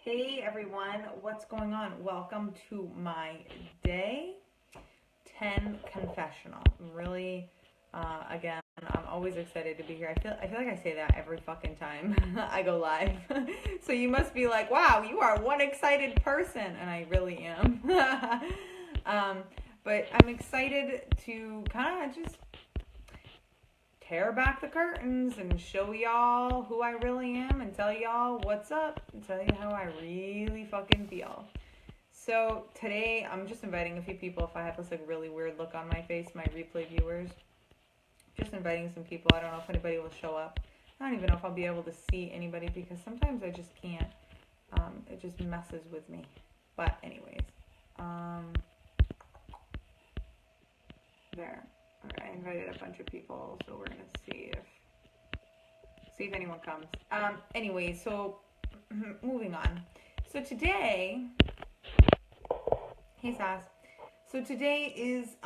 Hey everyone, what's going on? Welcome to my day 10 confessional. I'm really, again, I'm always excited to be here. I feel like I say that every fucking time I go live. So you must be like, wow, you are one excited person, and I really am. But I'm excited to kind of just tear back the curtains and show y'all who I really am and tell y'all what's up and tell you how I really fucking feel. So today I'm just inviting a few people. If I have this like really weird look on my face, my replay viewers, just inviting some people. I don't know if anybody will show up. I don't even know if I'll be able to see anybody because sometimes I just can't. It just messes with me. But anyways, there. Alright, I invited a bunch of people, so we're gonna see if anyone comes. Anyway, so moving on. So today, hey Sass. So today is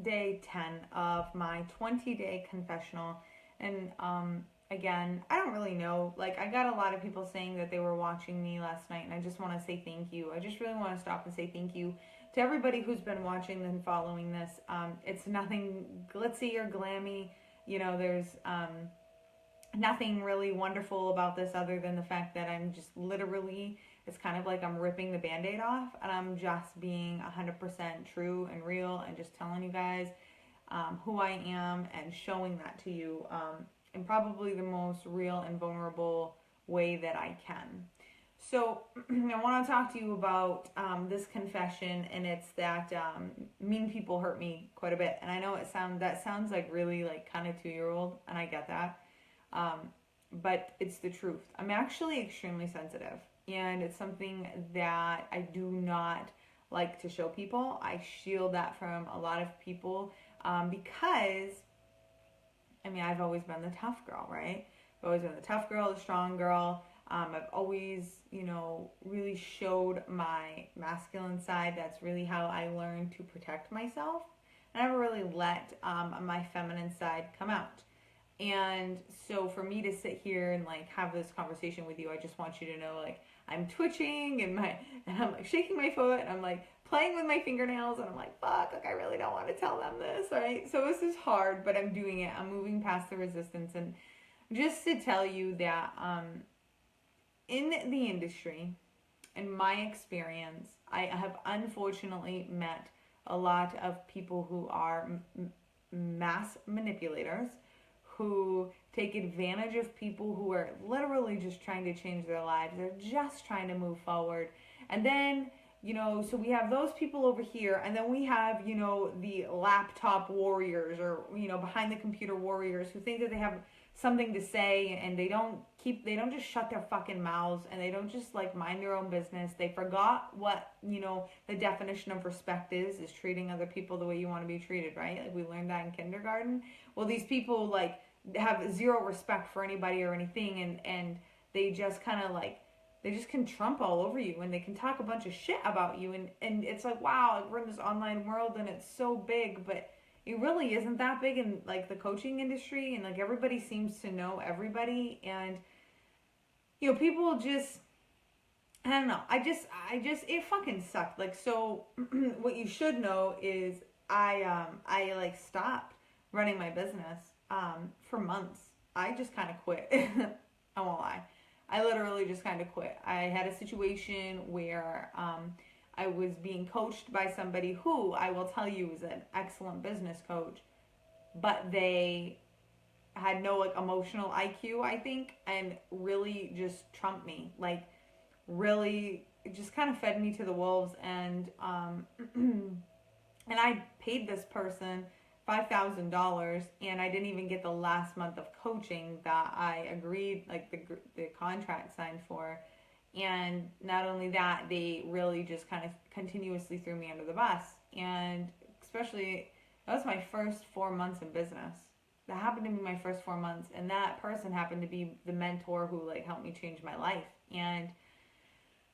day 10 of my 20-day confessional, and again, I don't really know. Like, I got a lot of people saying that they were watching me last night, and I just want to say thank you. I just really want to stop and say thank you to everybody who's been watching and following this. It's nothing glitzy or glammy. You know, there's nothing really wonderful about this other than the fact that I'm just literally, it's kind of like I'm ripping the Band-Aid off and I'm just being 100% true and real and just telling you guys who I am and showing that to you in probably the most real and vulnerable way that I can. So I want to talk to you about this confession, and it's that mean people hurt me quite a bit. And I know that sounds like really like kind of 2-year-old, and I get that. But it's the truth. I'm actually extremely sensitive, and it's something that I do not like to show people. I shield that from a lot of people because, I mean, I've always been the tough girl, right? I've always been the tough girl, the strong girl. I've always, really showed my masculine side. That's really how I learned to protect myself. I never really let my feminine side come out. And so for me to sit here and like have this conversation with you, I just want you to know, like, I'm twitching and I'm like shaking my foot and I'm like playing with my fingernails and I'm like, fuck, like I really don't want to tell them this, right? So this is hard, but I'm doing it. I'm moving past the resistance. And just to tell you that in the industry, in my experience, I have unfortunately met a lot of people who are mass manipulators, who take advantage of people who are literally just trying to change their lives. They're just trying to move forward. And then, so we have those people over here, and then we have, the laptop warriors or, behind the computer warriors who think that they have something to say, and they don't just shut their fucking mouths, and they don't just like mind their own business. They forgot what, the definition of respect is treating other people the way you want to be treated, right? Like we learned that in kindergarten. Well, these people like have zero respect for anybody or anything, and they just kind of like, they just can trump all over you, and they can talk a bunch of shit about you, and it's like, wow, like we're in this online world and it's so big, but it really isn't that big in like the coaching industry, and like everybody seems to know everybody, and people just, I don't know, I just it fucking sucked. Like, so what you should know is I like stopped running my business for months. I just kind of quit. I won't lie. I literally just kind of quit. I had a situation where I was being coached by somebody who I will tell you is an excellent business coach, but they had no like emotional IQ, I think, and really just trumped me. Like, really just kind of fed me to the wolves, and and I paid this person $5,000, and I didn't even get the last month of coaching that I agreed, like the contract signed for. And not only that, they really just kind of continuously threw me under the bus. And especially, that was my first 4 months in business. That happened to be my first 4 months, and that person happened to be the mentor who like helped me change my life. And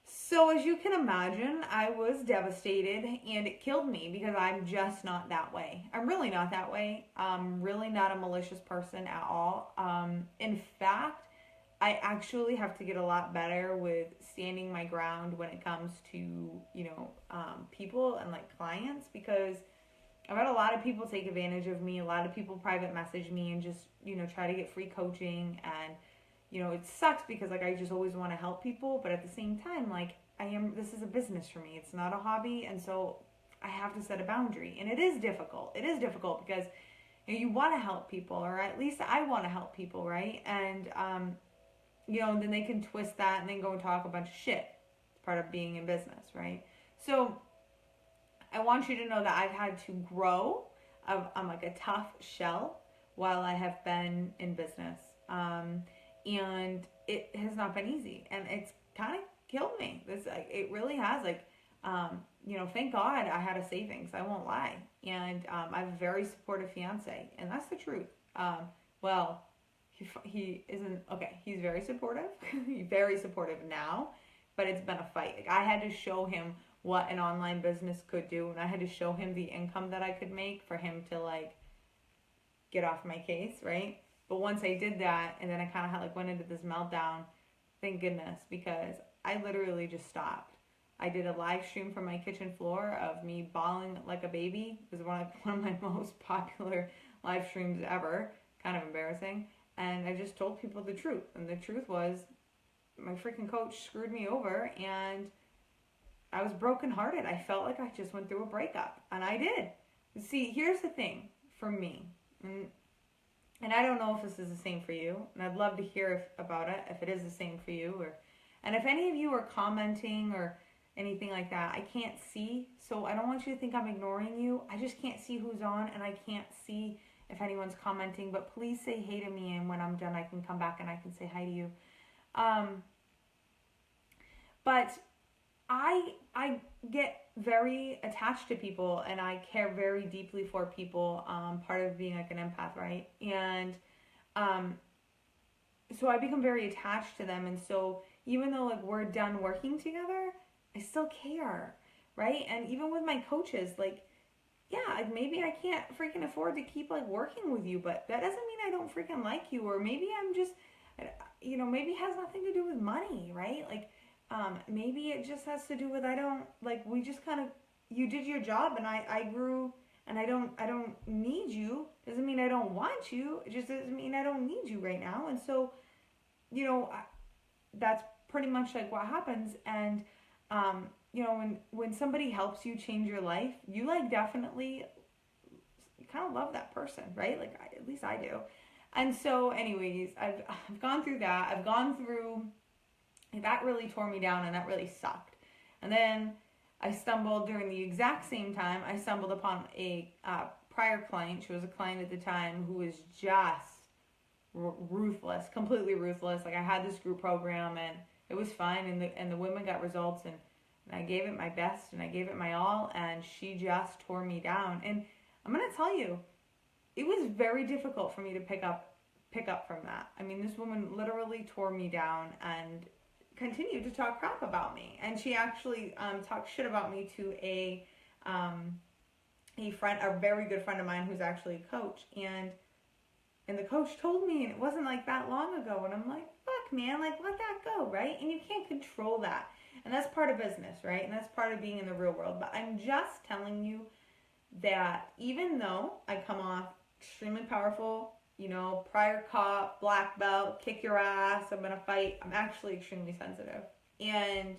so as you can imagine, I was devastated, and it killed me because I'm just not that way. I'm really not that way. I'm really not a malicious person at all. In fact, I actually have to get a lot better with standing my ground when it comes to, people and like clients, because I've had a lot of people take advantage of me. A lot of people private message me and just, try to get free coaching. And, it sucks because like I just always want to help people. But at the same time, like this is a business for me. It's not a hobby. And so I have to set a boundary. And it is difficult. It is difficult because you want to help people, or at least I want to help people, right? And, then they can twist that and then go and talk a bunch of shit. It's part of being in business, right? So I want you to know that I've had to grow. I'm like a tough shell while I have been in business. And it has not been easy. And it's kind of killed me. It really has. Thank God I had a savings. I won't lie. And I have a very supportive fiance. And that's the truth. He isn't, okay, he's very supportive. He's very supportive now. But it's been a fight. Like, I had to show him what an online business could do, and I had to show him the income that I could make for him to like get off my case, right? But once I did that, and then I kind of had went into this meltdown, thank goodness, because I literally just stopped. I did a live stream from my kitchen floor of me bawling like a baby. It was one of my most popular live streams ever. Kind of embarrassing. And I just told people the truth. And the truth was, my freaking coach screwed me over, and I was brokenhearted. I felt like I just went through a breakup, and I did. See, here's the thing for me, and I don't know if this is the same for you, and I'd love to hear about it, if it is the same for you, and if any of you are commenting or anything like that, I can't see, so I don't want you to think I'm ignoring you. I just can't see who's on, and I can't see if anyone's commenting, but please say hey to me, and when I'm done, I can come back and I can say hi to you. But I get very attached to people, and I care very deeply for people, part of being like an empath, right? And so I become very attached to them, and so even though like we're done working together, I still care, right? And even with my coaches, like, yeah, like maybe I can't freaking afford to keep like working with you, but that doesn't mean I don't freaking like you, or maybe I'm just, maybe it has nothing to do with money, right? Like, maybe it just has to do with we just kind of, you did your job and I grew, and I don't need you. Doesn't mean I don't want you. It just doesn't mean I don't need you right now. And so, that's pretty much like what happens. And, when somebody helps you change your life, you definitely kind of love that person, right? At least I do. And so anyways, I've gone through that. I've gone through, that really tore me down, and that really sucked. And then I stumbled during the exact same time, I stumbled upon a prior client. She was a client at the time who was just ruthless, completely ruthless. I had this group program, and it was fine, and the women got results, and I gave it my best, and I gave it my all, and she just tore me down. And I'm going to tell you, it was very difficult for me to pick up from that. I mean, this woman literally tore me down and continued to talk crap about me. And she actually talked shit about me to a friend, a very good friend of mine who's actually a coach. And the coach told me, and it wasn't that long ago. And I'm like, fuck, man, let that go, right? And you can't control that. And that's part of business, right? And that's part of being in the real world. But I'm just telling you that even though I come off extremely powerful, prior cop, black belt, kick your ass, I'm going to fight, I'm actually extremely sensitive. And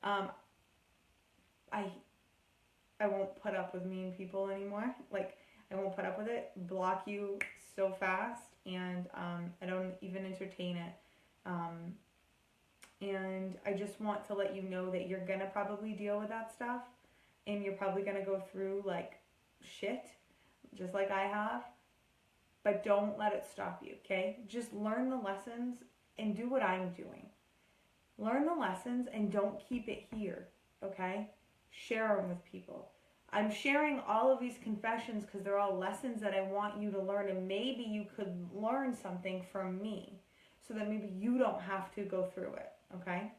I won't put up with mean people anymore. I won't put up with it. Block you so fast, and I don't even entertain it. And I just want to let you know that you're going to probably deal with that stuff, and you're probably going to go through shit, just like I have. But don't let it stop you, okay? Just learn the lessons and do what I'm doing. Learn the lessons and don't keep it here, okay? Share them with people. I'm sharing all of these confessions because they're all lessons that I want you to learn, and maybe you could learn something from me so that maybe you don't have to go through it, okay?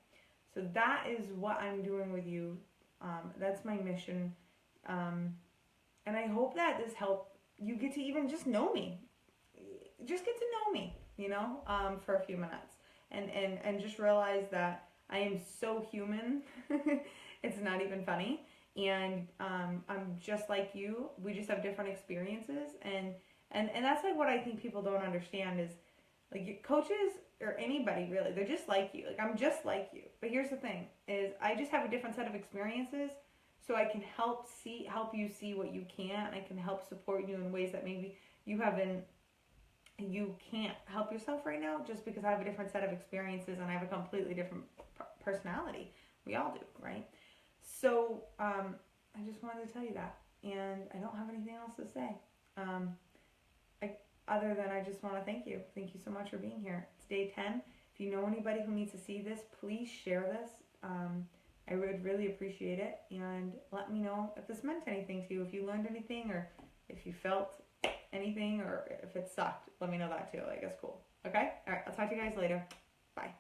So that is what I'm doing with you. That's my mission. And I hope that this helped you get to even just know me. Just get to know me, for a few minutes. and just realize that I am so human. It's not even funny. And I'm just like you. We just have different experiences. And that's like what I think people don't understand is like coaches or anybody really, they're just like you. Like I'm just like you. But here's the thing is I just have a different set of experiences so I can help you see what you can't. I can help support you in ways that maybe you can't help yourself right now just because I have a different set of experiences and I have a completely different personality. We all do, right? So I just wanted to tell you that, and I don't have anything else to say. Um, Other than I just want to thank you. Thank you so much for being here. It's day 10. If you know anybody who needs to see this, please share this. I would really appreciate it, and let me know if this meant anything to you, if you learned anything, or if you felt anything, or if it sucked. Let me know that too. Like, it's cool. Okay? All right. I'll talk to you guys later. Bye.